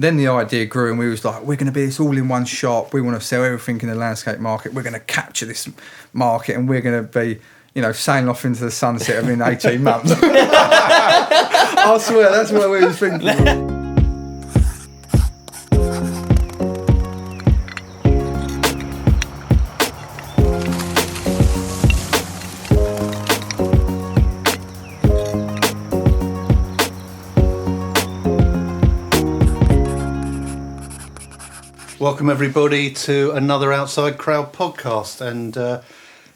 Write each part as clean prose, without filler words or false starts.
then the idea grew, and we was like, we're going to be this all in one shop. We want to sell everything in the landscape market. We're going to capture this market, and we're going to be, sailing off into the sunset within 18 months. I swear, that's what we was thinking. Welcome everybody to another Outside Crowd podcast, and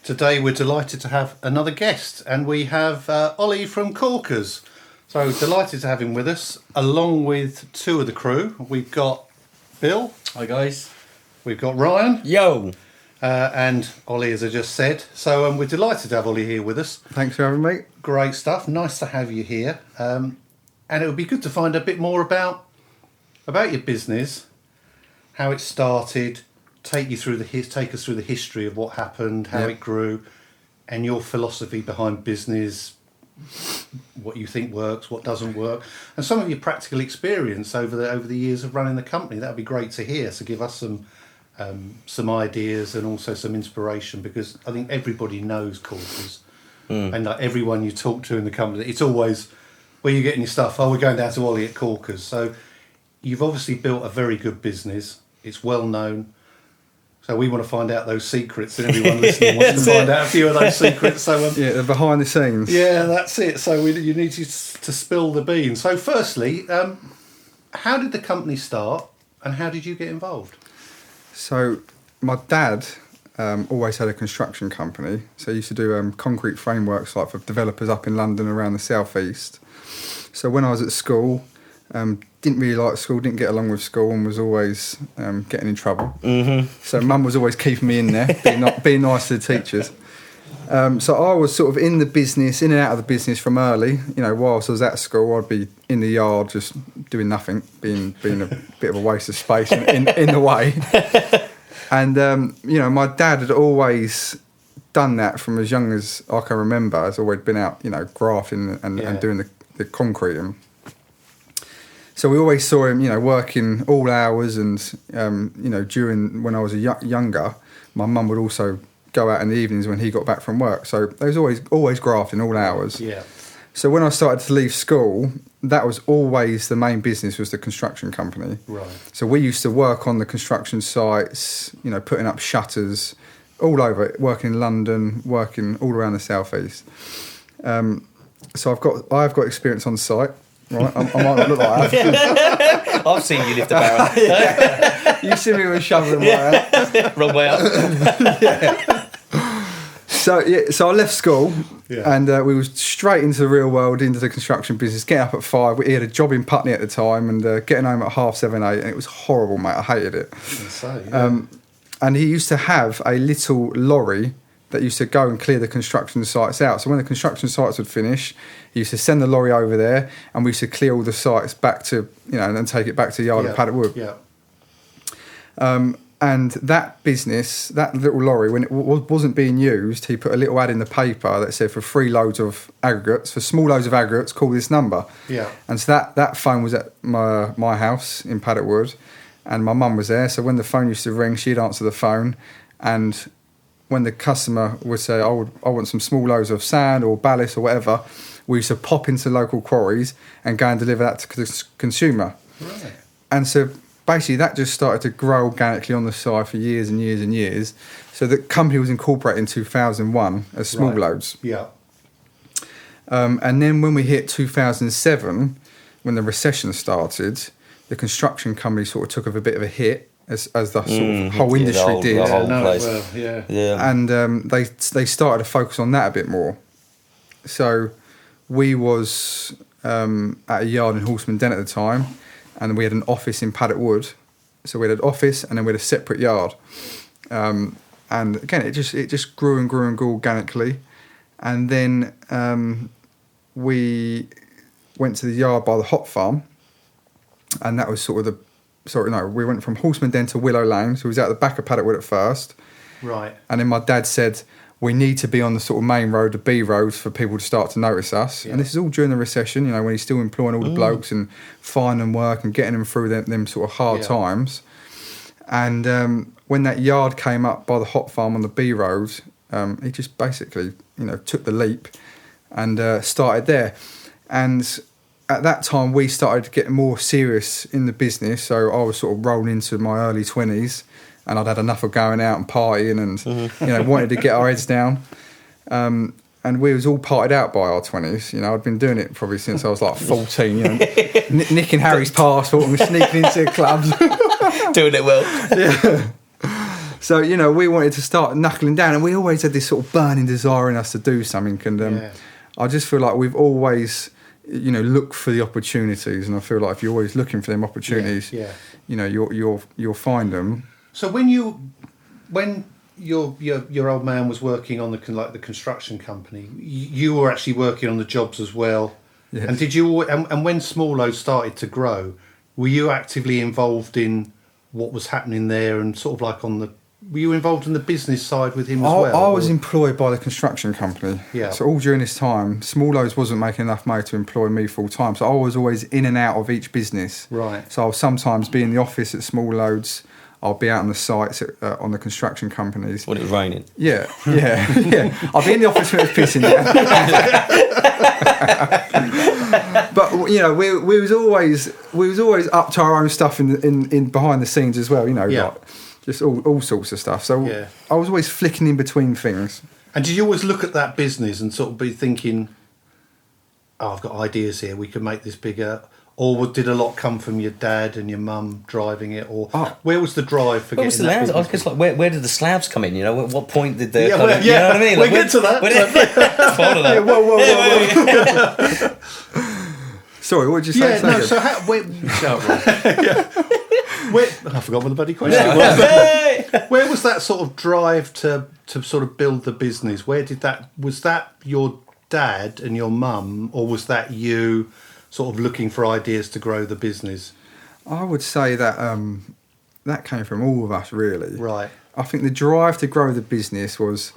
today we're delighted to have another guest, and we have Ollie from Corkers. So delighted to have him with us, along with two of the crew. We've got Bill. Hi guys. We've got Ryan. Yo. And Ollie, as I just said. So we're delighted to have Ollie here with us. Thanks for having me. Great stuff. Nice to have you here. And it would be good to find a bit more about your business. How it started, take us through the history of what happened, how it grew, and your philosophy behind business, what you think works, what doesn't work, and some of your practical experience over the years of running the company. That would be great to hear. So give us some ideas and also some inspiration, because I think everybody knows Corkers, and like everyone you talk to in the company, it's always, where are you getting your stuff? Oh, we're going down to Ollie at Corkers. So you've obviously built a very good business. It's well known. So we want to find out those secrets, and everyone listening wants to find out a few of those secrets. So the behind the scenes. Yeah, that's it. So you need to spill the beans. So firstly, how did the company start, and how did you get involved? So my dad always had a construction company. So he used to do concrete frameworks like for developers up in London, around the southeast. So when I was at school, didn't really like school, didn't get along with school, and was always getting in trouble. Mm-hmm. So mum was always keeping me in there, being nice to the teachers. So I was sort of in the business, in and out of the business from early. Whilst I was at school, I'd be in the yard just doing nothing, being a bit of a waste of space in the way. And my dad had always done that from as young as I can remember. Has always been out, grafting and doing the concrete. So we always saw him, working all hours, and during when I was younger, my mum would also go out in the evenings when he got back from work. So there was always grafting all hours. Yeah. So when I started to leave school, that was always the main business, was the construction company. Right. So we used to work on the construction sites, putting up shutters all over, working in London, working all around the southeast. So I've got experience on site. Right, I might not look like that. I've seen you lift a barrel. You see me with a shovel in my hand. Wrong way up. So I left school, and we was straight into the real world, into the construction business. Getting up at 5. He had a job in Putney at the time, and getting home at 7:30, 8, and it was horrible, mate. I hated it. And he used to have a little lorry that used to go and clear the construction sites out. So when the construction sites would finish, he used to send the lorry over there, and we used to clear all the sites back to, and then take it back to the yard at Paddock Wood. Yeah. And that business, that little lorry, when it wasn't being used, he put a little ad in the paper that said, for 3 loads of aggregates, for small loads of aggregates, call this number. Yeah. And so that phone was at my house in Paddock Wood, and my mum was there. So when the phone used to ring, she'd answer the phone, and when the customer would say, I want some small loads of sand or ballast or whatever, we used to pop into local quarries and go and deliver that to the consumer. Right. And so basically that just started to grow organically on the side for years and years and years. So the company was incorporated in 2001 as Small Loads. Yeah. And then when we hit 2007, when the recession started, the construction company sort of took a bit of a hit, as the sort of whole industry did. The whole place. And they started to focus on that a bit more. So we was at a yard in Horseman Den at the time, and we had an office in Paddock Wood. So we had an office, and then we had a separate yard. And again, it just grew and grew and grew organically. And then we went to the yard by the hop farm, and that was sort of we went from Horseman Den to Willow Lane, so we was out the back of Paddock Wood at first. Right. And then my dad said, we need to be on the sort of main road, the B roads, for people to start to notice us. Yeah. And this is all during the recession, when he's still employing all the blokes and finding work and getting them through them sort of hard times. And when that yard came up by the hop farm on the B road, he just basically, took the leap and started there. And at that time, we started getting more serious in the business. So I was sort of rolling into my early 20s, and I'd had enough of going out and partying and, wanted to get our heads down. And we was all partied out by our 20s. I'd been doing it probably since I was like 14, nicking Harry's passport and sneaking into clubs. Doing it well. Yeah. So, we wanted to start knuckling down, and we always had this sort of burning desire in us to do something. And I just feel like we've always, looked for the opportunities. And I feel like if you're always looking for them opportunities, you'll find them. So when your old man was working on the construction company, you were actually working on the jobs as well. Yes. And did you? And when Smallowes started to grow, were you actively involved in what was happening there, and sort of like were you involved in the business side with him as well? I was employed by the construction company. Yeah. So all during this time, Smallowes wasn't making enough money to employ me full time. So I was always in and out of each business. Right. So I'll sometimes be in the office at Smallowes. I'll be out on the sites on the construction companies. When it was raining. Yeah. I'll be in the office when it's pissing down. But we was always up to our own stuff in behind the scenes as well. Like just all sorts of stuff. So I was always flicking in between things. And did you always look at that business and sort of be thinking, "Oh, I've got ideas here. We could make this bigger"? Or did a lot come from your dad and your mum driving it? Or where was the drive for getting that business? Because where did the slabs come in? At what point did they? You know what I mean? We'll get to that. Follow that. Whoa. Sorry, what did you say? So I forgot what the bloody question was. Where was that sort of drive to sort of build the business? Was that your dad and your mum, or was that you sort of looking for ideas to grow the business? I would say that that came from all of us, really. Right. I think the drive to grow the business was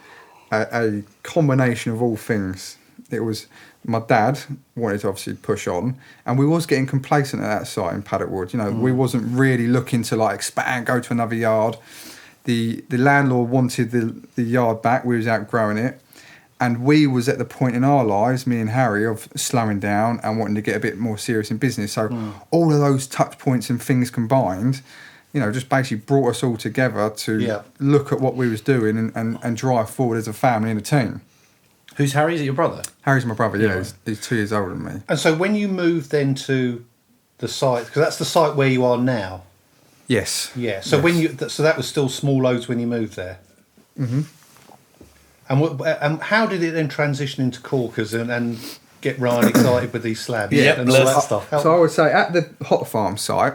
a combination of all things. It was my dad wanted to obviously push on, and we was getting complacent at that site in Paddockwood. We wasn't really looking to expand, go to another yard. The landlord wanted the yard back. We was outgrowing it. And we was at the point in our lives, me and Harry, of slowing down and wanting to get a bit more serious in business. So all of those touch points and things combined, just basically brought us all together to look at what we was doing and drive forward as a family and a team. Who's Harry? Is it your brother? Harry's my brother, yeah. He's 2 years older than me. And so when you moved then to the site, because that's the site where you are now. Yes. Yeah. So so that was still Smallowes when you moved there. Mm-hmm. And how did it then transition into Corkers and get Ryan excited with these slabs and all that stuff? So I would say at the hot farm site,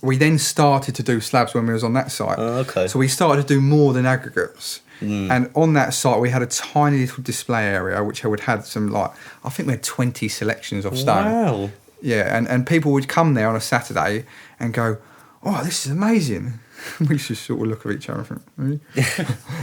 we then started to do slabs when we was on that site. Okay. So we started to do more than aggregates. And on that site, we had a tiny little display area, which had some I think we had 20 selections of stone. Wow. Yeah, and people would come there on a Saturday and go, "Oh, this is amazing." We just sort of look at each other and think, really?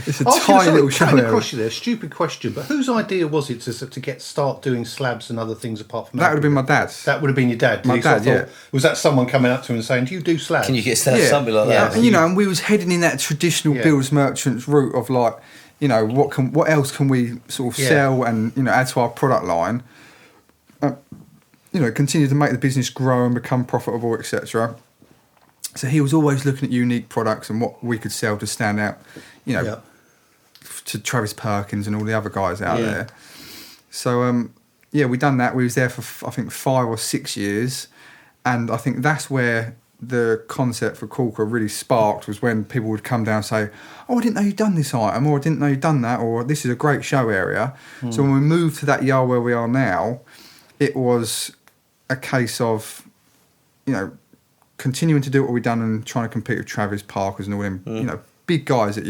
It's a tiny little show area. Across you there, stupid question, but whose idea was it to start doing slabs and other things apart from that? Would have been my dad's. That would have been your dad. My dad, yeah. Was that someone coming up to him and saying, "Do you do slabs? Can you get something like that?" And, and we was heading in that traditional builders merchants route of what else can we sort of sell and add to our product line. Continue to make the business grow and become profitable, etc. So he was always looking at unique products and what we could sell to stand out, to Travis Perkins and all the other guys out there. So, we done that. We was there for, I think, 5 or 6 years. And I think that's where the concept for Corker really sparked, was when people would come down and say, "Oh, I didn't know you'd done this item," or "I didn't know you'd done that," or "This is a great show area." So when we moved to that yard where we are now, it was a case of, continuing to do what we've done and trying to compete with Travis Parkers and all them, big guys that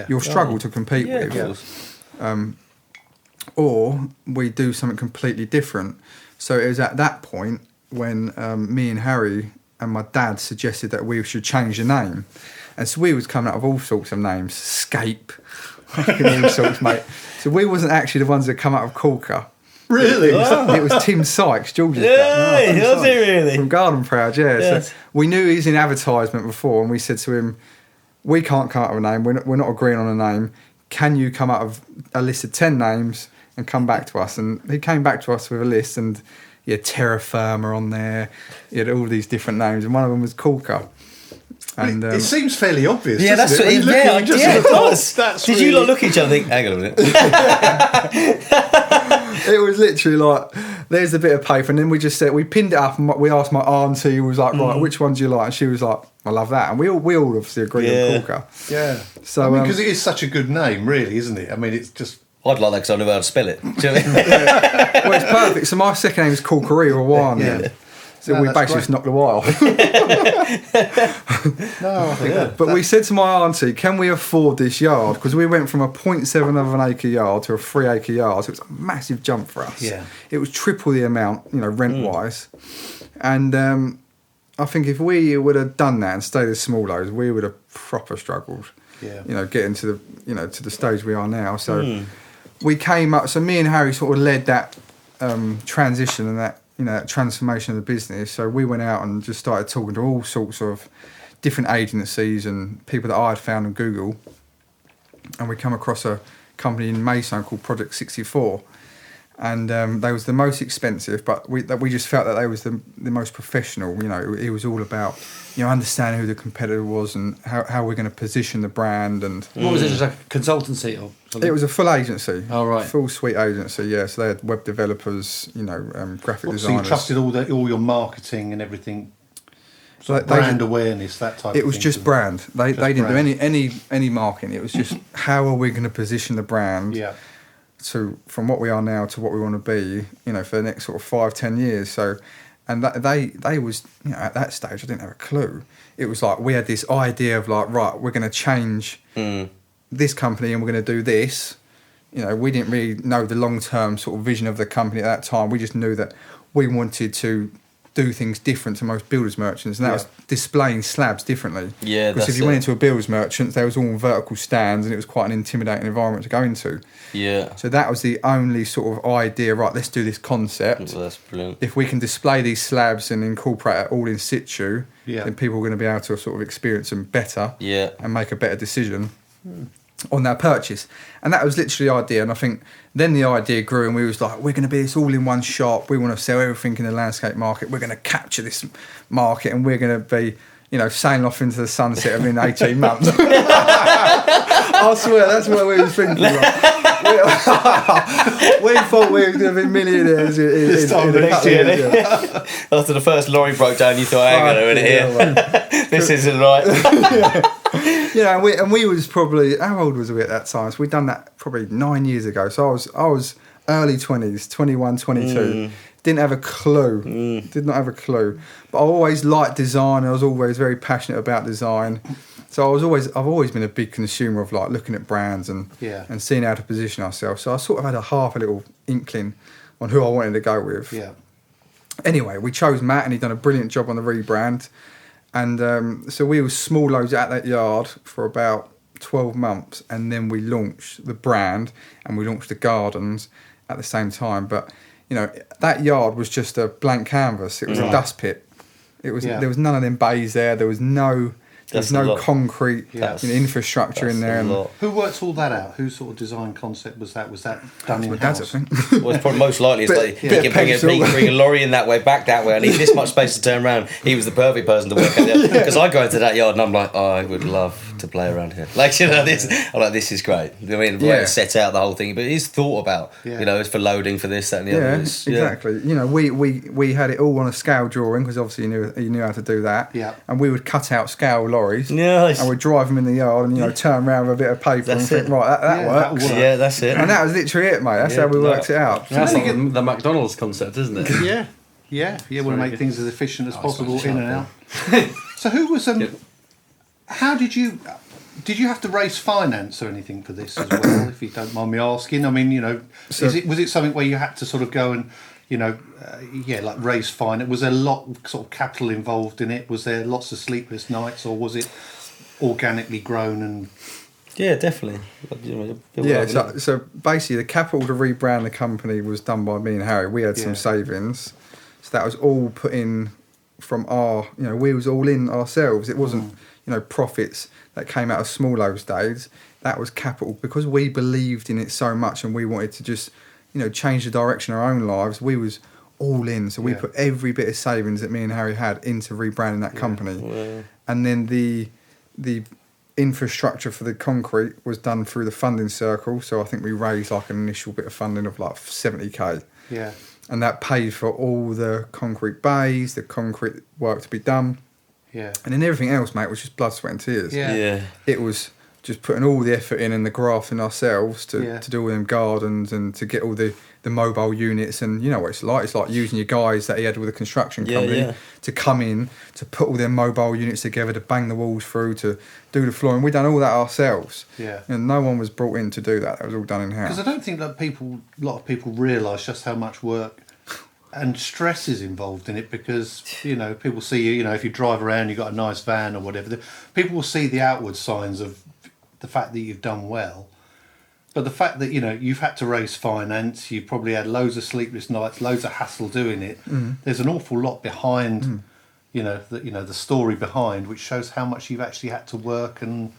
you'll struggle to compete with. Or we do something completely different. So it was at that point when me and Harry and my dad suggested that we should change the name. And so we was coming up with all sorts of names. Scape, fucking all sorts, mate. So we wasn't actually the ones that come out of Corker. Really? It was Tim Sykes, George's Yeah, dad. was Tim it really? From Garden Proud, yeah. Yes. So we knew he was in advertisement before, and we said to him, we can't come up with a name, we're not agreeing on a name. Can you come up with a list of 10 names and come back to us? And he came back to us with a list, and he had Terra Firma on there, he had all these different names, and one of them was Corker. And it seems fairly obvious. Yeah, that's doesn't what it? it, When you look at yeah, it, you it just does. that's Did really... you lot look at each other and think, hang on a minute? it was literally like, there's a bit of paper, and then we just said, we pinned it up, and we asked my auntie, who was like, right, which one do you like? And she was like, I love that. And we all obviously agreed on Corker. Yeah. So because it is such a good name, really, isn't it? I mean, it's just... I'd like that because I know how to spell it. Do you know what I mean? well, it's perfect. So my second name is Corkery or Wine. Yeah. So No, we that's basically just knocked the while. No, I think But we said to my auntie, can we afford this yard? Because we went from a 0.7 of an acre yard to a 3 acre yard. So it was a massive jump for us. Yeah. It was triple the amount, rent-wise. And I think if we would have done that and stayed as small as we would have proper struggled. Yeah. Getting to the to the stage we are now. So we came up. So me and Harry sort of led that transition and that that transformation of the business. So we went out and just started talking to all sorts of different agencies and people that I had found on Google. And we come across a company in Maidstone called Project 64. And they was the most expensive, but we just felt that they was the most professional. It was all about understanding who the competitor was and how we're going to position the brand. And what was it, just like a consultancy or something? it was a full agency. Oh, right. Full suite agency, yeah. So they had web developers, graphic designers. So you trusted all your marketing and everything, So brand awareness, that type of thing. It was just brand. They didn't brand. do any marketing. It was just how are we going to position the brand Yeah. from what we are now to what we want to be, for the next sort of 5-10 years. So, and they was, at that stage, I didn't have a clue. It was like we had this idea of like, right, we're going to change this company and we're going to do this. We didn't really know the long-term sort of vision of the company at that time. We just knew that we wanted to do things different to most builders merchants, and that was displaying slabs differently. Yeah, because if you went into a builders merchant, they was all on vertical stands, and it was quite an intimidating environment to go into. Yeah. So that was the only sort of idea. Right, let's do this concept. Well, that's brilliant. If we can display these slabs and incorporate it all in situ, then people are going to be able to sort of experience them better. Yeah. And make a better decision on their purchase. And that was literally the idea. And I think then the idea grew, and we was like, we're going to be this all in one shop. We want to sell everything in the landscape market. We're going to capture this market, and we're going to be, sailing off into the sunset within 18 months. I swear, that's what we was thinking. We thought we were going to be millionaires This time next year. After the first lorry broke down, you thought, hang on a minute here. This isn't right. And we was probably, how old was we at that time? So we'd done that probably 9 years ago. So I was early 20s, 21, 22. Didn't have a clue. Did not have a clue. But I always liked design. I was always very passionate about design. So I've always been a big consumer of like looking at brands and seeing how to position ourselves. So I sort of had a little inkling on who I wanted to go with. Yeah. Anyway, we chose Matt, and he'd done a brilliant job on the rebrand. And so we were small loads at that yard for about 12 months, and then we launched the brand and we launched the gardens at the same time. But that yard was just a blank canvas. It was a dust pit. It was there was none of them bays there. There was no concrete infrastructure in there. Who worked all that out? Whose sort of design concept was that? Was that done in My dad's, I house? think. Well, it's probably most likely it's like Bit he of can pencil. bring a lorry in that way, back that way. I need this much space to turn around. He was the perfect person to work at there. Because I go into that yard and I'm like, I would love to play around here. I'm like, this is great. I mean, the way it set out the whole thing, but it is thought about. It's for loading, for this, that, and the other. Exactly. We had it all on a scale drawing, because obviously you knew how to do that. Yeah. And we would cut out scale lorries. Nice. And we'd drive them in the yard and turn around with a bit of paper and think, right, that works. that'll work. Yeah, that's it. And that was literally it, mate. That's how we worked it out. That's like the McDonald's concept, isn't it? Yeah. You want to make things as efficient as possible it's in and out. So who was how did you have to raise finance or anything for this as well, if you don't mind me asking? I mean, was it something where you had to sort of go and like raise finance? Was there a lot of sort of capital involved in it? Was there lots of sleepless nights, or was it organically grown and Yeah, definitely. Yeah, so basically the capital to rebrand the company was done by me and Harry. We had some savings. So that was all put in from our, we was all in ourselves. It wasn't, profits that came out of small those days. That was capital because we believed in it so much and we wanted to just, change the direction of our own lives. We was all in. So we put every bit of savings that me and Harry had into rebranding that company. Wow. And then the infrastructure for the concrete was done through the funding circle. So I think we raised like an initial bit of funding of like 70k. Yeah. And that paid for all the concrete bays, the concrete work to be done. Yeah. And then everything else, mate, was just blood, sweat and tears. Yeah. It was just putting all the effort in and the grafting ourselves to do all them gardens and to get all the mobile units. And you know what it's like. It's like using your guys that he had with a construction company to come in, to put all their mobile units together, to bang the walls through, to do the flooring. We done all that ourselves. Yeah. And no one was brought in to do that. That was all done in-house. Because I don't think that a lot of people realise just how much work and stress is involved in it, because people see you, if you drive around, you've got a nice van or whatever, people will see the outward signs of the fact that you've done well, but the fact that you've had to raise finance, you've probably had loads of sleepless nights, loads of hassle doing it. There's an awful lot behind the story behind, which shows how much you've actually had to work and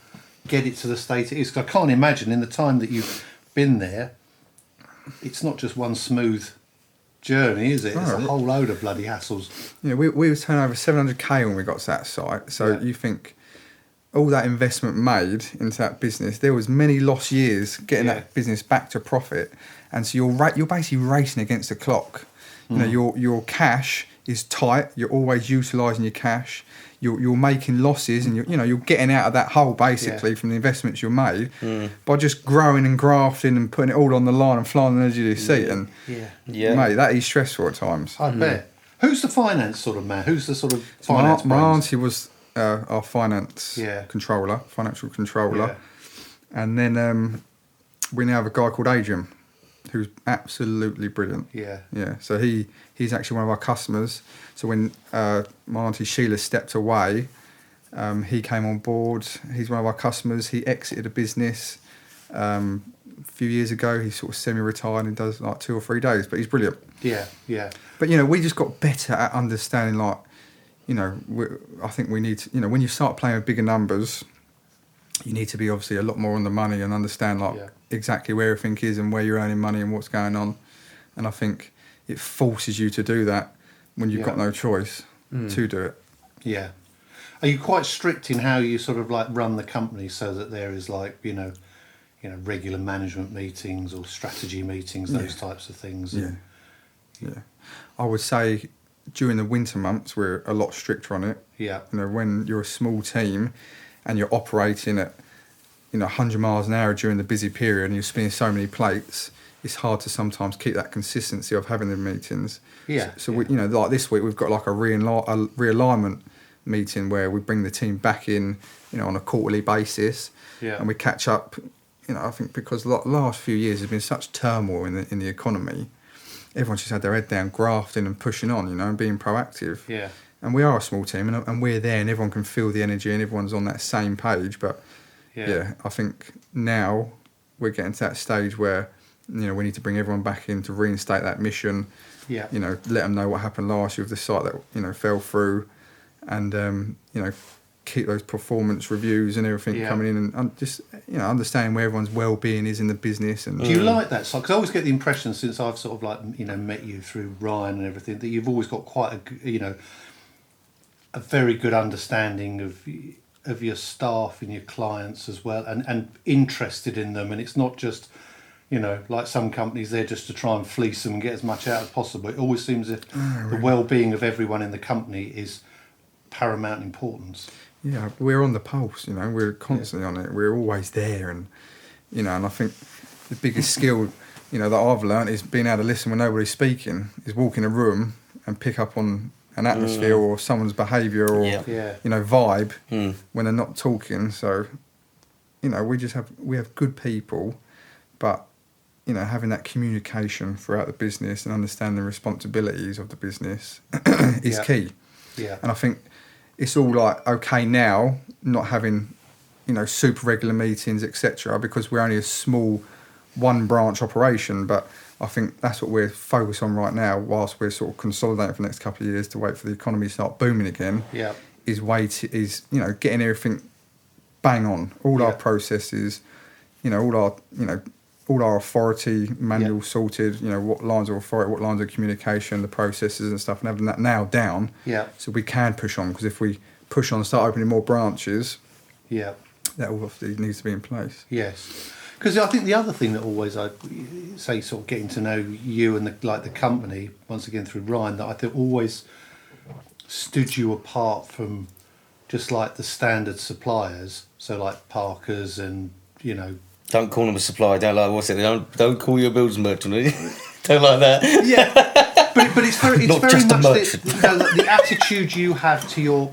get it to the state it is. 'Cause I can't imagine in the time that you've been there, it's not just one smooth journey, is it? It's a whole load of bloody hassles. Yeah, we was turning over 700k when we got to that site. So you think all that investment made into that business, there was many lost years getting that business back to profit, and so you're basically racing against the clock. Your cash is tight. You're always utilising your cash. You're making losses, and you're getting out of that hole basically from the investments you made by just growing and grafting and putting it all on the line and flying on the edge of your seat. And mate, that is stressful at times. I bet. Who's the finance sort of man? Who's the sort of finance? My auntie was our financial controller, and then we now have a guy called Adrian, who's absolutely brilliant. Yeah. So he's actually one of our customers. So when my auntie Sheila stepped away, he came on board. He's one of our customers. He exited a business a few years ago. He's sort of semi-retired and does like 2 or 3 days, but he's brilliant. Yeah. But we just got better at understanding, like, I think we need to, when you start playing with bigger numbers, you need to be obviously a lot more on the money and understand exactly where everything is and where you're earning money and what's going on. And I think it forces you to do that when you've got no choice to do it. Yeah. Are you quite strict in how you sort of like run the company, so that there is like, regular management meetings or strategy meetings, those types of things? Yeah. I would say during the winter months, we're a lot stricter on it. Yeah. When you're a small team and you're operating at 100 miles an hour during the busy period and you're spinning so many plates, it's hard to sometimes keep that consistency of having the meetings. Yeah. So we, like this week, we've got like a realignment meeting where we bring the team back in, on a quarterly basis. Yeah. And we catch up. I think because the last few years has been such turmoil in the economy, everyone's just had their head down, grafting and pushing on, and being proactive. Yeah. And we are a small team, and we're there, and everyone can feel the energy, and everyone's on that same page. But I think now we're getting to that stage where we need to bring everyone back in to reinstate that mission. Yeah. Let them know what happened last year with the site that fell through, and keep those performance reviews and everything coming in, and just understanding where everyone's well-being is in the business. And do you like that side? Because I always get the impression, since I've sort of like met you through Ryan and everything, that you've always got quite a very good understanding of your staff and your clients as well, and interested in them. And it's not just like some companies, they're just to try and fleece them and get as much out as possible. It always seems that the well-being of everyone in the company is paramount importance. Yeah, we're on the pulse, we're constantly on it. We're always there, and and I think the biggest skill, that I've learned is being able to listen when nobody's speaking, is walk in a room and pick up on an atmosphere or someone's behaviour or vibe when they're not talking. So, we have good people, but having that communication throughout the business and understanding the responsibilities of the business is key. Yeah. And I think it's all like okay now, not having, super regular meetings, etc., because we're only a small one branch operation. But I think that's what we're focused on right now, whilst we're sort of consolidating for the next couple of years to wait for the economy to start booming again. Yeah. Is getting everything bang on, all our processes, all our authority manual sorted, what lines of authority, what lines of communication, the processes and stuff, and having that now down, so we can push on. Because if we push on and start opening more branches, that all obviously needs to be in place. Yes, because I think the other thing that always I say, sort of getting to know you and the company once again through Ryan, that I think always stood you apart from just like the standard suppliers. So like Parkers and Don't call them a supplier. Don't like what's it? Don't call you a builders merchant. Don't like that. Yeah, but it's very Not very just a much merchant. the attitude you have to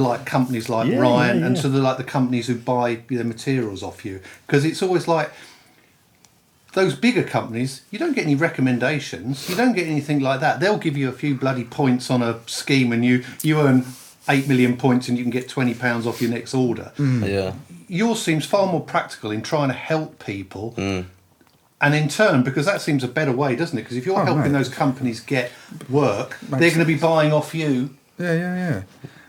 like companies like Ryan and to the companies who buy the materials off you, because it's always like those bigger companies, you don't get any recommendations, you don't get anything like that. They'll give you a few bloody points on a scheme, and you earn 8 million points, and you can get £20 off your next order. Yeah. Yours seems far more practical in trying to help people, and in turn, because that seems a better way, doesn't it? Because if you're helping those companies get work, they're going to be buying off you. Yeah.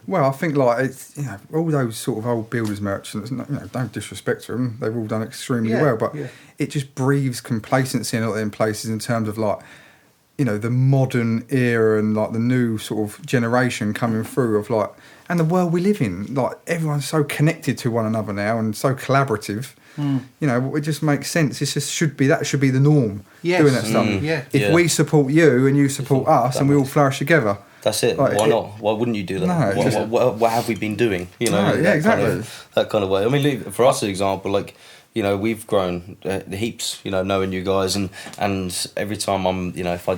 Well, I think it's all those sort of old builders merchants. Don't disrespect them; they've all done extremely well. But it just breathes complacency in a lot of them places in terms of the modern era and the new sort of generation coming through of and the world we live in. Everyone's so connected to one another now and so collaborative. It just makes sense. It just should be the norm. Yes. Doing that stuff. If we support you and you support us and we all flourish together. That's it. Why not? Why wouldn't you do that? No, what have we been doing? Exactly. That kind of way. I mean, for us, an example, we've grown heaps, knowing you guys, and every time I'm, if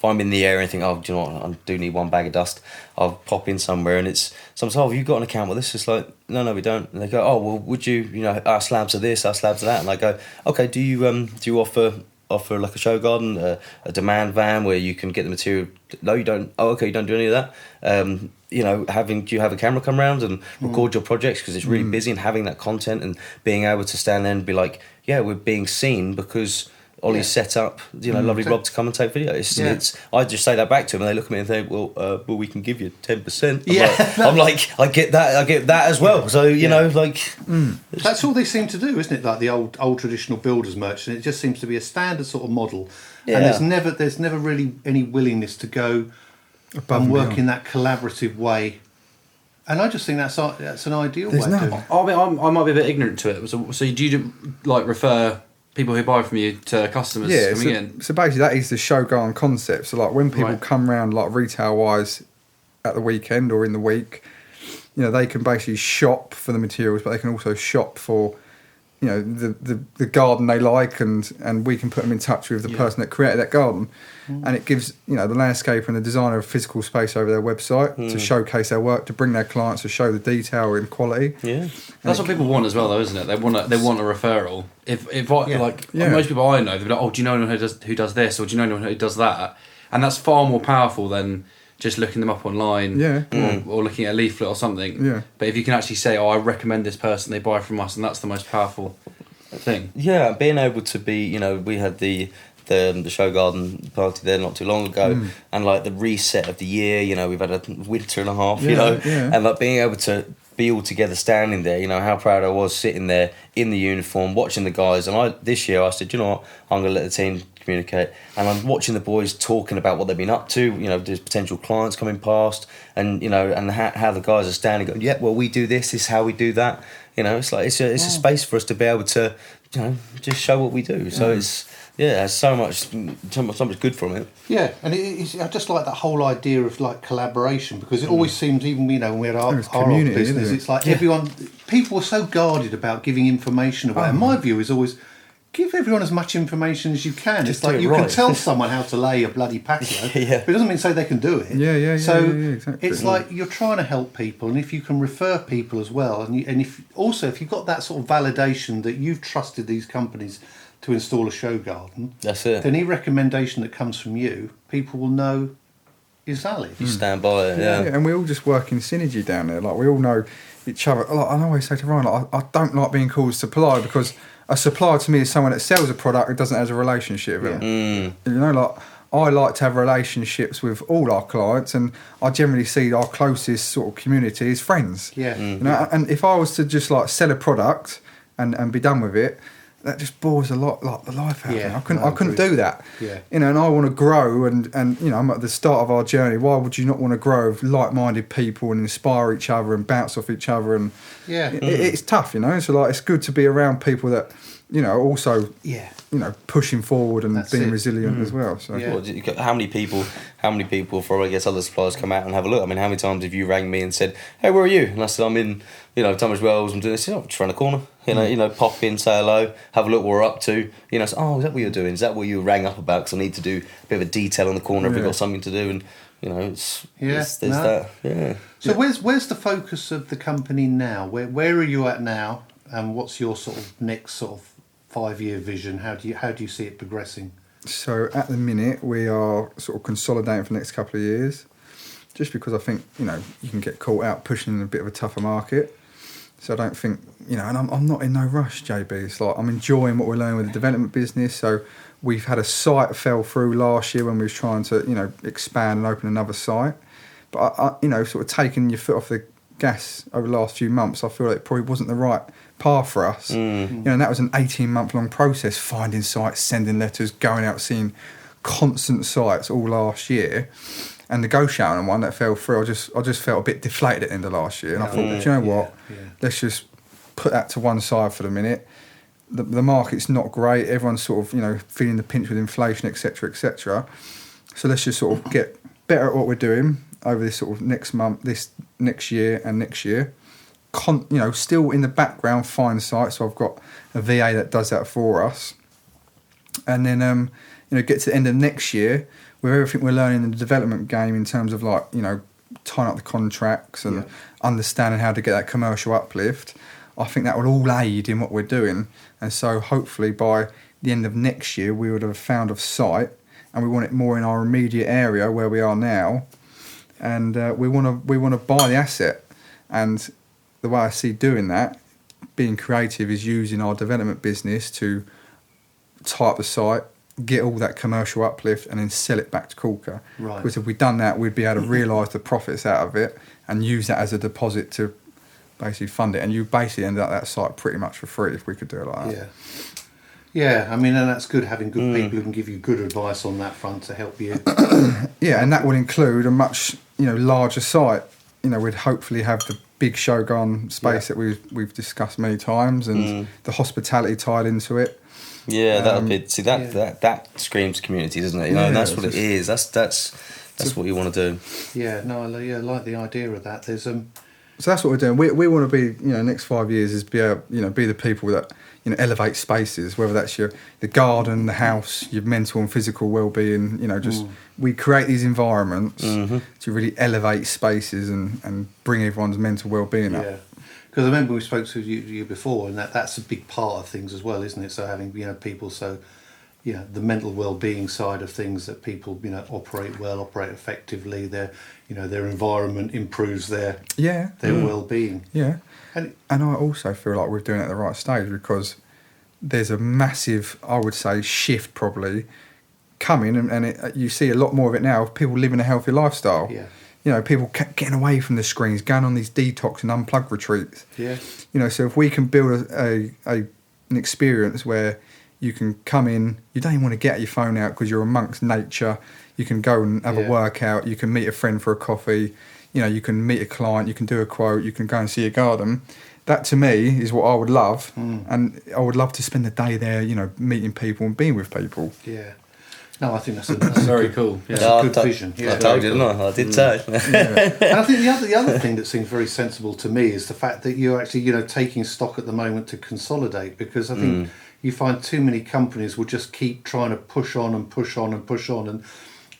I'm in the area and think, oh, do you know what, I do need one bag of dust, I'll pop in somewhere and it's sometimes, oh, have you got an account with this? It's like, no, we don't. And they go, oh, well, would you, our slabs are this, our slabs are that, and I go, okay, do you offer like a show garden, a demand van where you can get the material? No, you don't. Oh, okay, you don't do any of that. Do you have a camera come around and record your projects, because it's really busy, and having that content and being able to stand there and be like, yeah, we're being seen because Ollie's set up, lovely Rob to come and take video. I just say that back to them and they look at me and think, well, we can give you 10%. I'm like, I get that as well. So, That's all they seem to do, isn't it? Like the old traditional builders merchant, it just seems to be a standard sort of model. Yeah. And there's never really any willingness to go and work in that collaborative way. And I just think that's an ideal way of doing it. I mean, I might be a bit ignorant to it. So do you refer people who buy from you to customers coming in? So basically that is the show garden concept. So when people come round retail wise at the weekend or in the week, they can basically shop for the materials, but they can also shop for the garden they like, and we can put them in touch with the person that created that garden. And it gives the landscaper and the designer a physical space over their website to showcase their work, to bring their clients, to show the detail and quality. That's what people want as well, though, isn't it? They want a referral. Most people I know, they're like, oh, do you know anyone who does this, or do you know anyone who does that? And that's far more powerful than just looking them up online or looking at a leaflet or something. Yeah. But if you can actually say, oh, I recommend this person, they buy from us, and that's the most powerful thing. Yeah, being able to be, we had the show garden party there not too long ago, and the reset of the year, we've had a winter and a half, and being able to be all together standing there, how proud I was sitting there in the uniform watching the guys. And this year I said, you know what, I'm going to let the team communicate, and I'm watching the boys talking about what they've been up to, there's potential clients coming past, and and how the guys are standing going, yeah, well, we do this is how we do that, it's a space for us to be able to just show what we do. So it's there's so much good from it. Yeah, and I just like that whole idea of collaboration, because it always seems, even when we had our business, it's like people are so guarded about giving information away. And my view is always, give everyone as much information as you can. Just it's you can tell someone how to lay a bloody patio, but it doesn't mean say they can do it. So exactly. It's like you're trying to help people, and if you can refer people as well, and if you've got that sort of validation that you've trusted these companies to install a show garden, that's it. Any recommendation that comes from you, people will know Exactly. You stand by it, yeah. And we all just work in synergy down there. Like, we all know each other. Like, I always say to Ryan, like, I don't like being called supplier, because a supplier to me is someone that sells a product who doesn't have a relationship with them. You know, like, I like to have relationships with all our clients, and I generally see our closest sort of community as friends. Yeah. You know, and if I was to just like sell a product and be done with it, that just bores a lot, like, the life out of me. I couldn't do that. Yeah. You know, and I want to grow, and you know, I'm at the start of our journey. Why would you not want to grow with like-minded people and inspire each other and bounce off each other? And it's tough, you know. So like, it's good to be around people that, you know, also you know, pushing forward and being resilient as well. So how many people for, I guess, other suppliers come out and have a look? I mean, how many times have you rang me and said, "Hey, where are you?" And I said, "I'm in, you know, Tunbridge Wells. I'm doing this." "Oh, just around the corner." You know, pop in, say hello, have a look what we're up to. You know, so, "Oh, is that what you're doing? Is that what you rang up about? Because I need to do a bit of a detail on the corner. Have we got something to do?" And you know, there's that. Yeah. So where's the focus of the company now? Where are you at now? And what's your sort of next sort of 5-year vision? How do you see it progressing? So at the minute, we are sort of consolidating for the next couple of years, just because I think, you know, you can get caught out pushing in a bit of a tougher market. So I don't think, you know, and I'm not in no rush, JB. It's like, I'm enjoying what we're learning with the development business. So we've had a site fell through last year when we was trying to, you know, expand and open another site. But, I you know, sort of taking your foot off the gas over the last few months, I feel like it probably wasn't the right path for us. You know, and that was an 18-month-long process, finding sites, sending letters, going out, seeing constant sites all last year, and negotiating on one that fell through. I just felt a bit deflated at the end of last year, and I thought, do you know what? Let's just put that to one side for the minute. The market's not great. Everyone's sort of, you know, feeling the pinch with inflation, etc., etc. So let's just sort of get better at what we're doing over this sort of next month, this next year, and next year. You know, still in the background, find sites. So I've got a VA that does that for us, and then you know, get to the end of next year with everything we're learning in the development game in terms of, like, you know, tying up the contracts and understanding how to get that commercial uplift. I think that will all aid in what we're doing, and so hopefully by the end of next year we would have found a site, and we want it more in our immediate area where we are now, and we want to buy the asset. And the way I see doing that, being creative, is using our development business to tie up the site, get all that commercial uplift, and then sell it back to Corker. Right. Because if we'd done that, we'd be able to realise the profits out of it and use that as a deposit to basically fund it. And you basically end up that site pretty much for free if we could do it like that. Yeah, I mean, and that's good, having good people who can give you good advice on that front to help you. Yeah, and that would include a much, you know, larger site. You know, we'd hopefully have the big Shogun space that we've discussed many times, and the hospitality tied into it. Yeah, that'll be, see, that screams community, doesn't it? You know, and that's what it is. That's what you want to do. Yeah, no, I like the idea of that. There's So that's what we're doing. We want to be, you know, next 5 years is be the people that, you know, elevate spaces, whether that's the garden, the house, your mental and physical well-being. You know, just we create these environments to really elevate spaces and bring everyone's mental well-being up. Yeah, because I remember we spoke to you before, and that's a big part of things as well, isn't it? So having, you know, people, so, you know, the mental well-being side of things, that people, you know, operate well, operate effectively. Their, you know, their environment improves their well-being. Yeah, and I also feel like we're doing it at the right stage, because there's a massive, I would say, shift probably coming, and you see a lot more of it now. People living a healthy lifestyle. Yeah. You know, people getting away from the screens, going on these detox and unplug retreats. Yeah. You know, so if we can build an experience where you can come in, you don't even want to get your phone out because you're amongst nature. You can go and have a workout. You can meet a friend for a coffee. You know, you can meet a client. You can do a quote. You can go and see a garden. That to me is what I would love, and I would love to spend the day there. You know, meeting people and being with people. Yeah. No, I think that's very cool. That's a good vision. Yeah, I told you, didn't I? I did say. And I think the other thing that seems very sensible to me is the fact that you're actually, you know, taking stock at the moment to consolidate, because I think you find too many companies will just keep trying to push on and push on and push on,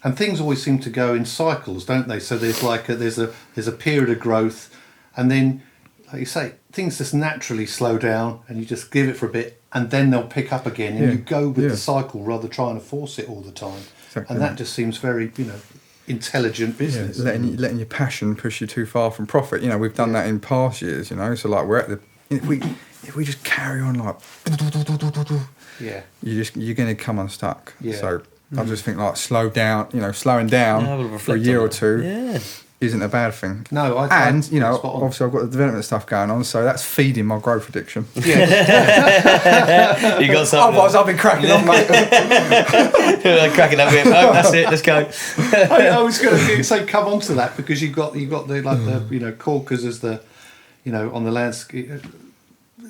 and things always seem to go in cycles, don't they? So there's like there's a period of growth, and then, like you say, things just naturally slow down, and you just give it for a bit, and then they'll pick up again, and you go with the cycle rather than trying to force it all the time. Exactly. And that just seems very, you know, intelligent business. Letting your passion push you too far from profit. You know, we've done that in past years. You know, so like we're at the if we just carry on like you're going to come unstuck. So I just think like slowing down for a year or two isn't a bad thing. No, obviously I've got the development stuff going on, so that's feeding my growth addiction. You got something. Otherwise, I've been cracking on, mate. Cracking that whip. Oh, that's it. Let's go. I was going to say come on to that because you got the Corkers as the on the landscape.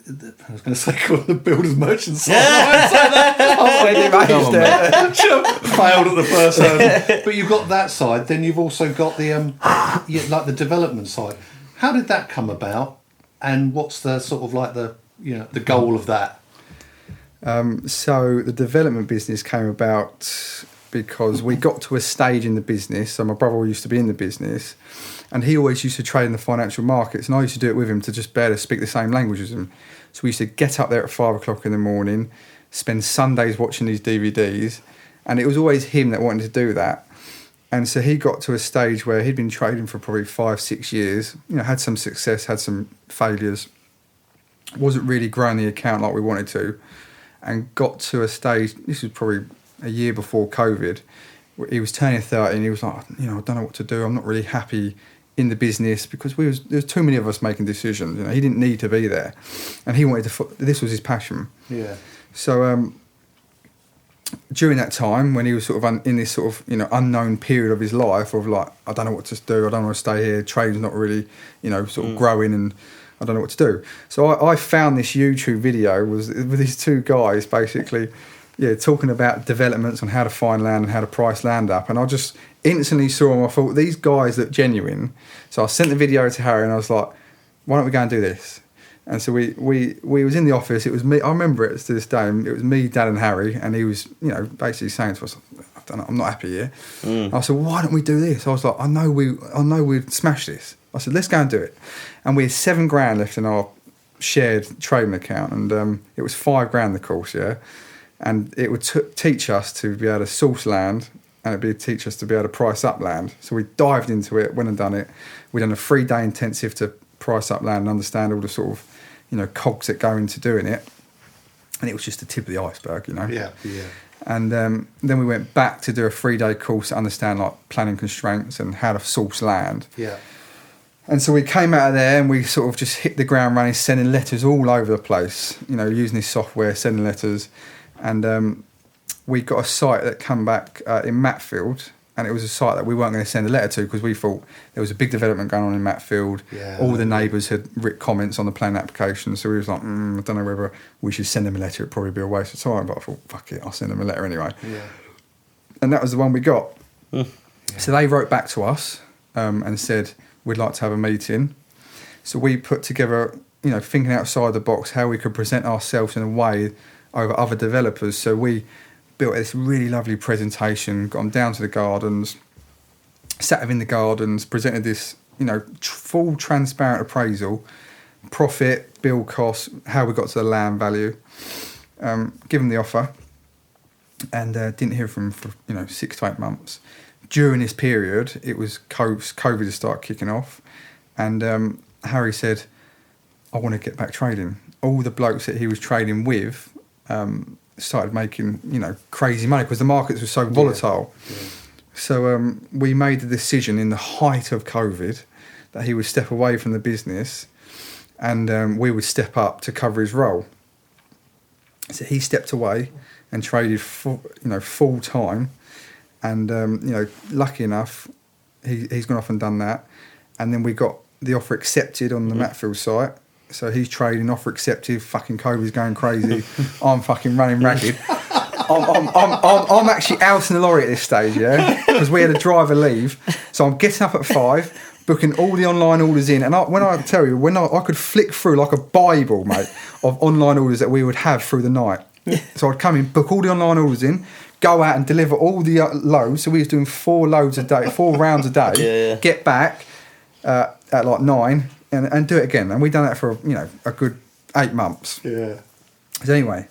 I was going to say call the builders merchants. Failed at the first hurdle. But you've got that side. Then you've also got the the development side. How did that come about? And what's the sort of like the goal of that? So the development business came about because we got to a stage in the business. So my brother used to be in the business, and he always used to trade in the financial markets, and I used to do it with him to just be able to speak the same language as him. So we used to get up there at 5 o'clock in the morning, spend Sundays watching these DVDs, and it was always him that wanted to do that. And so he got to a stage where he'd been trading for probably 5-6 years, had some success, had some failures, wasn't really growing the account like we wanted to, and got to a stage, this was probably a year before COVID, where he was turning 30 and he was like, I don't know what to do, I'm not really happy in the business because there's too many of us making decisions. He didn't need to be there, and he wanted to. This was his passion. Yeah. So during that time, when he was sort of in this sort of unknown period of his life of like, I don't know what to do. I don't want to stay here. Trading's not really sort of growing, and I don't know what to do. So I found this YouTube video with these two guys basically. Talking about developments on how to find land and how to price land up. And I just instantly saw them. I thought, these guys look genuine. So I sent the video to Harry and I was like, why don't we go and do this? And so we was in the office. It was me. I remember it to this day. It was me, Dad and Harry. And he was, basically saying to us, I don't know, I'm not happy here. I said, why don't we do this? I was like, I know we'd smash this. I said, let's go and do it. And we had $7,000 left in our shared trading account. And it was $5,000 the course, and it would teach us to be able to source land, and it'd teach us to be able to price up land. So we dived into it, went and done it. We'd done a 3-day intensive to price up land and understand all the sort of, cogs that go into doing it. And it was just the tip of the iceberg, Yeah. And then we went back to do a 3-day course to understand like planning constraints and how to source land. Yeah. And so we came out of there and we sort of just hit the ground running, sending letters all over the place, using this software, sending letters. And we got a site that came back in Matfield, and it was a site that we weren't going to send a letter to because we thought there was a big development going on in Matfield. Yeah, all the neighbours had written comments on the planning application, so we was like, I don't know whether we should send them a letter. It'd probably be a waste of time, but I thought, fuck it, I'll send them a letter anyway. Yeah. And that was the one we got. Yeah. So they wrote back to us and said, we'd like to have a meeting. So we put together, thinking outside the box, how we could present ourselves in a way over other developers. So we built this really lovely presentation, got them down to the gardens, sat them in the gardens, presented this, full transparent appraisal, profit, bill costs, how we got to the land value, give them the offer, and didn't hear from them for 6 to 8 months. During this period, it was COVID had started kicking off, and Harry said, I want to get back trading. All the blokes that he was trading with started making, crazy money because the markets were so volatile. Yeah. So we made the decision in the height of COVID that he would step away from the business, and we would step up to cover his role. So he stepped away and traded full time, and lucky enough, he's gone off and done that, and then we got the offer accepted on the Matfield site. So he's trading, offer accepted, fucking COVID's going crazy, I'm fucking running ragged. I'm actually out in the lorry at this stage, because we had a driver leave. So I'm getting up at 5, booking all the online orders in. And when I could flick through like a Bible, mate, of online orders that we would have through the night. So I'd come in, book all the online orders in, go out and deliver all the loads. So we was doing 4 loads a day, 4 rounds a day, get back at like 9, and do it again. And we'd done that for a good 8 months. Yeah. So anyway,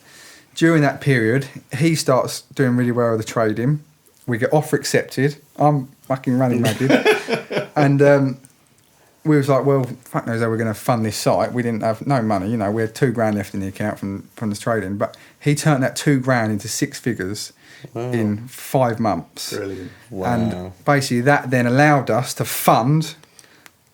during that period, he starts doing really well with the trading. We get offer accepted. I'm fucking running ragged. And we was like, well, fuck knows how we're going to fund this site. We didn't have no money, you know. We had £2,000 left in the account from the trading, but he turned that £2,000 into 6 figures in 5 months. Brilliant. Wow. And basically that then allowed us to fund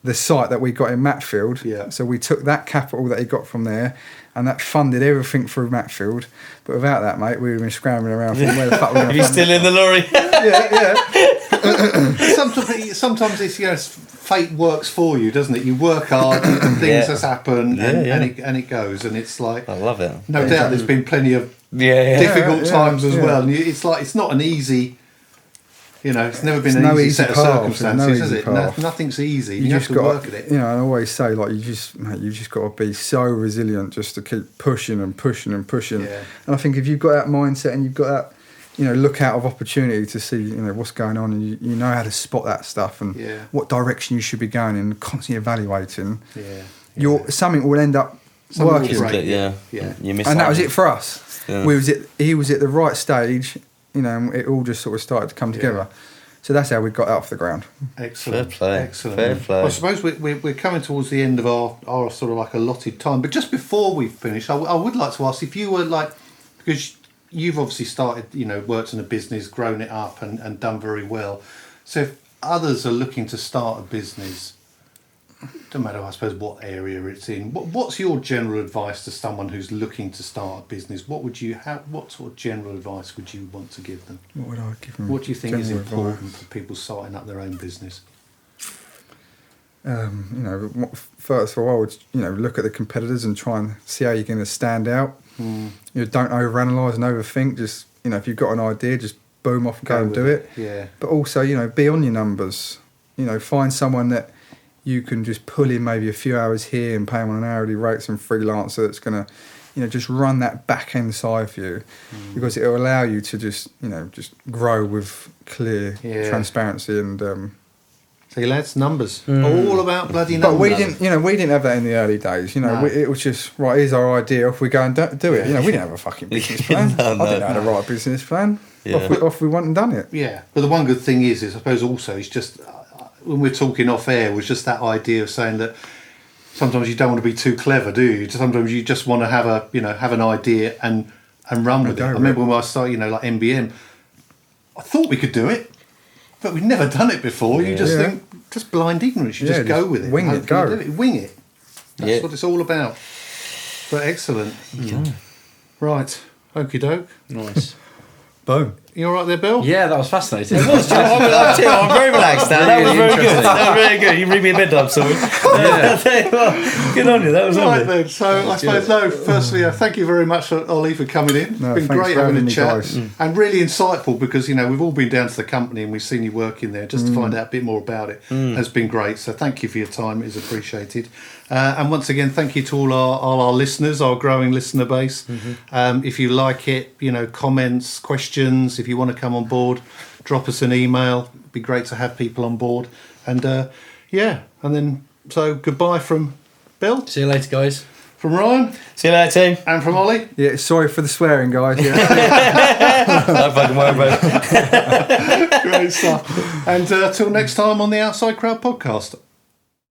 the site that we got in Matfield. Yeah. So we took that capital that he got from there, and that funded everything through Matfield. But without that, mate, we would have been scrambling around for where the fuck we're going to You're still in the lorry. Sometimes it's, you know, fate works for you, doesn't it? You work hard, and things just happen, and it goes, and it's like, I love it. no doubt there's been plenty of difficult times as well. And it's like, it's not an easy, you know, it's never been an easy set of circumstances, is it? Nothing's easy. You have to work at it. You know, I always say, like, you've just got to be so resilient just to keep pushing and pushing and pushing. Yeah. And I think if you've got that mindset and you've got that, you know, look out of opportunity to see, you know, what's going on, and you know how to spot that stuff and what direction you should be going in, constantly evaluating. Something will end up working. You miss and that was it for us. Yeah. He was at the right stage, you know, and it all just sort of started to come together. So that's how we got off the ground. Excellent. Fair play. Excellent. Fair play. Well, I suppose we're coming towards the end of our sort of like allotted time. But just before we finish, I would like to ask if you were like, because you've obviously started, you know, worked in a business, grown it up and done very well. So if others are looking to start a business, don't matter, I suppose, what area it's in, what's your general advice to someone who's looking to start a business? What sort of general advice would you want to give them? What would I give them? What do you think is important advice for people starting up their own business? You know, first of all, I would, you know, look at the competitors and try and see how you're going to stand out. You know, don't overanalyze and overthink. Just, you know, if you've got an idea, just boom off and go and do it. Yeah. But also, you know, be on your numbers. You know, find someone that you can just pull in maybe a few hours here and pay them on an hourly rate, some freelancer that's going to, you know, just run that back end side for you, because it will allow you to just, you know, just grow with clear transparency and. See, lads, numbers. All about bloody numbers. But we didn't have that in the early days. You know, it was just, right, here's our idea, off we go and do it. You know, we didn't have a fucking business plan. I didn't know how to write a business plan. Off we went and done it. Yeah, but the one good thing is I suppose also, it's just, when we're talking off air, was just that idea of saying that sometimes you don't want to be too clever, do you? Sometimes you just want to have an idea and run with it. I remember when I started, you know, like MBM, I thought we could do it. But we've never done it before. You just think, just blind ignorance. You just go with it. Wing it, go. Wing it. That's what it's all about. But excellent. Right. Okie doke. Nice. Boom. You all right there, Bill? Yeah, that was fascinating. It was. I'm very relaxed now. That was very good. That was really good. You read me a bedtime story. Good on you. That was right then. So I suppose, firstly, thank you very much, Ollie, for coming in. No, it's been great having a chat guys. and really insightful, because, you know, we've all been down to the company and we've seen you working there. Just to find out a bit more about it has been great. So thank you for your time. It is appreciated. And once again, thank you to all our listeners, our growing listener base. If you like it, you know, comments, questions, if you want to come on board, drop us an email. It'd be great to have people on board. And and then, so goodbye from Bill. See you later, guys. From Ryan. See you later, team. And from Ollie. Yeah, sorry for the swearing, guys. Don't fucking worry about it. Great stuff. And till next time on the Outside Crowd podcast.